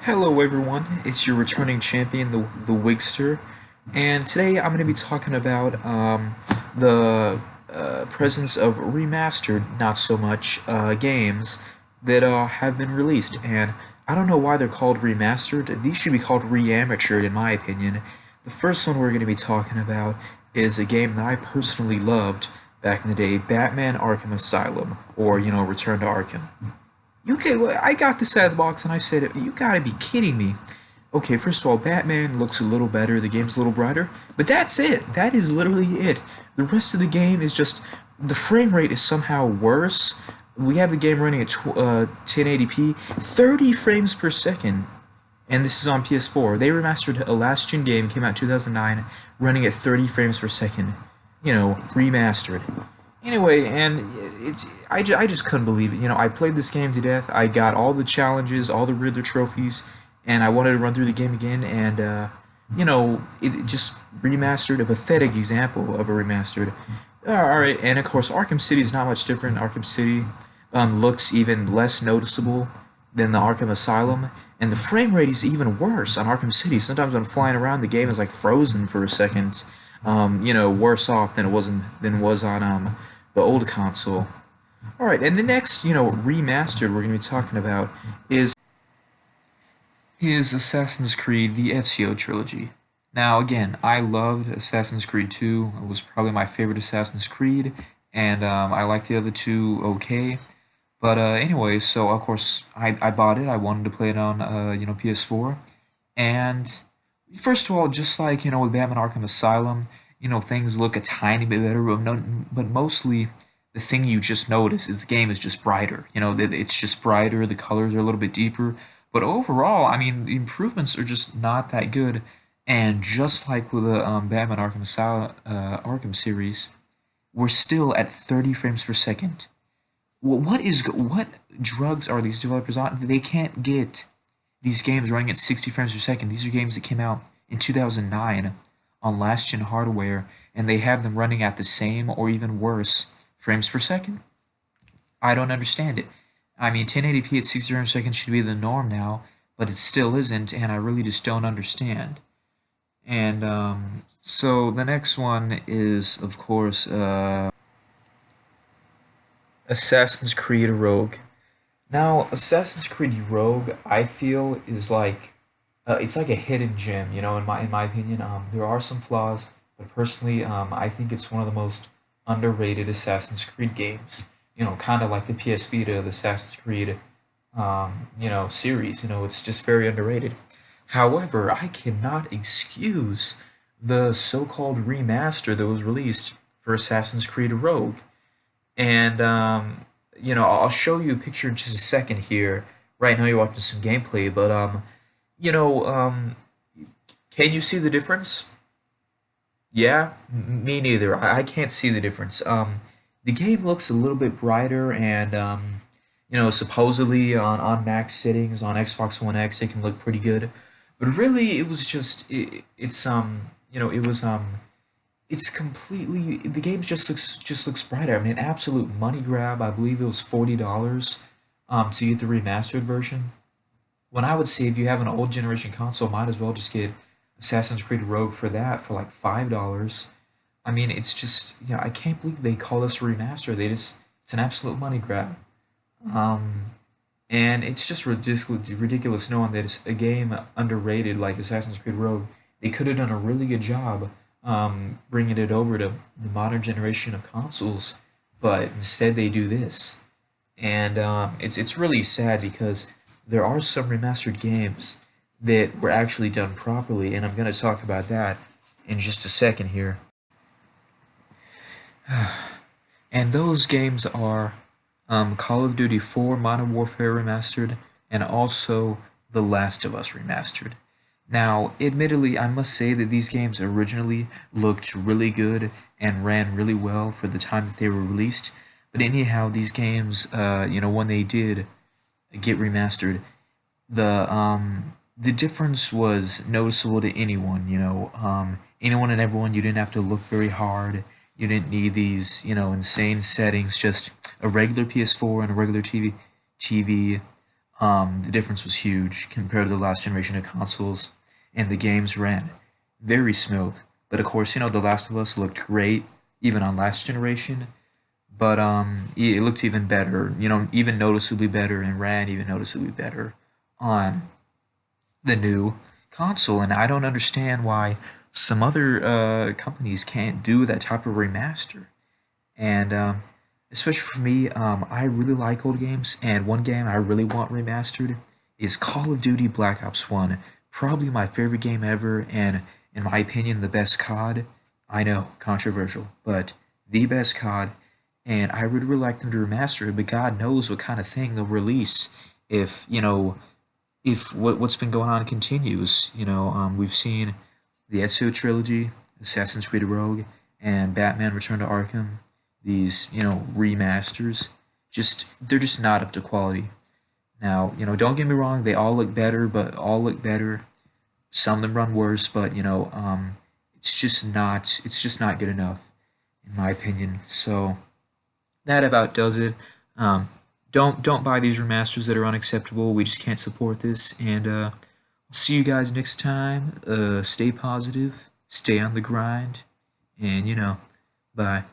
Hello everyone, it's your returning champion, the Wigster, and today I'm going to be talking about the presence of remastered, not so much, games that have been released. And I don't know why they're called remastered. These should be called re-amatured, in my opinion. The first one we're going to be talking about is a game that I personally loved back in the day, Batman Arkham Asylum, or, Return to Arkham. Okay, well, I got this out of the box and I said, you gotta be kidding me. Okay, first of all, Batman looks a little better, the game's a little brighter, but that's it. That is literally it. The rest of the game is just, the frame rate is somehow worse. We have the game running at 1080p, 30 frames per second, and this is on PS4. They remastered a last-gen game, came out in 2009, running at 30 frames per second. Remastered. Anyway, and I just couldn't believe it. I played this game to death. I got all the challenges, all the Riddler trophies, and I wanted to run through the game again. And it just remastered, a pathetic example of a remastered. All right, and of course, Arkham City is not much different. Arkham City looks even less noticeable than the Arkham Asylum, and the frame rate is even worse on Arkham City. Sometimes when I'm flying around, the game is like frozen for a second. Worse off than it was on the old console. All right, and the next, remastered we're going to be talking about is Assassin's Creed: The Ezio Trilogy. Now, again, I loved Assassin's Creed 2. It was probably my favorite Assassin's Creed, and I liked the other two okay. But anyway, so of course I bought it. I wanted to play it on PS4, and first of all, just like with Batman Arkham Asylum, things look a tiny bit better, but mostly the thing you just notice is the game is just brighter. It's just brighter. The colors are a little bit deeper, but overall, I mean, the improvements are just not that good. And just like with the Batman Arkham Asylum, Arkham series, we're still at 30 frames per second. What drugs are these developers on? They can't get these games running at 60 frames per second. These are games that came out in 2009 on last gen hardware, and they have them running at the same or even worse frames per second. I don't understand it. I mean, 1080p at 60 frames per second should be the norm now, but it still isn't, and I really just don't understand. And so the next one is, of course, Assassin's Creed Rogue. Now, Assassin's Creed Rogue, I feel, is like it's like a hidden gem. In my opinion, there are some flaws, but personally, I think it's one of the most underrated Assassin's Creed games. Kind of like the PS Vita, the Assassin's Creed, series. It's just very underrated. However, I cannot excuse the so-called remaster that was released for Assassin's Creed Rogue. And I'll show you a picture in just a second here. Right now, you're watching some gameplay, but you know, um, can you see the difference? Yeah, me neither. I can't see the difference. The game looks a little bit brighter, and supposedly on max settings on Xbox One X, it can look pretty good. But really, it was just it's it was it's completely the game just looks brighter. I mean, an absolute money grab. I believe it was $40 to get the remastered version. When I would say if you have an old generation console, might as well just get Assassin's Creed Rogue for that for like $5. I mean, it's just I can't believe they call this a remaster. It's an absolute money grab. Um, and it's just ridiculous knowing that it's a game underrated like Assassin's Creed Rogue. They could have done a really good job bringing it over to the modern generation of consoles, but instead they do this. And it's really sad because there are some remastered games that were actually done properly, and I'm going to talk about that in just a second here. And those games are Call of Duty 4 Modern Warfare Remastered, and also The Last of Us Remastered. Now, admittedly, I must say that these games originally looked really good and ran really well for the time that they were released. But anyhow, these games, when they did get remastered, the difference was noticeable to anyone. Anyone and everyone. You didn't have to look very hard. You didn't need these, insane settings. Just a regular PS4 and a regular TV The difference was huge compared to the last generation of consoles, and the games ran very smooth. But of course, The Last of Us looked great even on last generation, but it looked even better, even noticeably better, and ran even noticeably better on the new console. And I don't understand why some other companies can't do that type of remaster. And especially for me, I really like old games, and one game I really want remastered is Call of Duty Black Ops 1. Probably my favorite game ever, and in my opinion, the best COD. I know, controversial, but the best COD, and I would really like them to remaster it, but God knows what kind of thing they'll release if, if what's been going on continues. We've seen the Ezio Trilogy, Assassin's Creed Rogue, and Batman Return to Arkham. These, remasters, they're just not up to quality. Now, don't get me wrong, they all look better, but all look better. Some of them run worse, but it's just not good enough, in my opinion. So that about does it. Um, don't buy these remasters that are unacceptable. We just can't support this. And I'll see you guys next time. Stay positive, stay on the grind, and bye.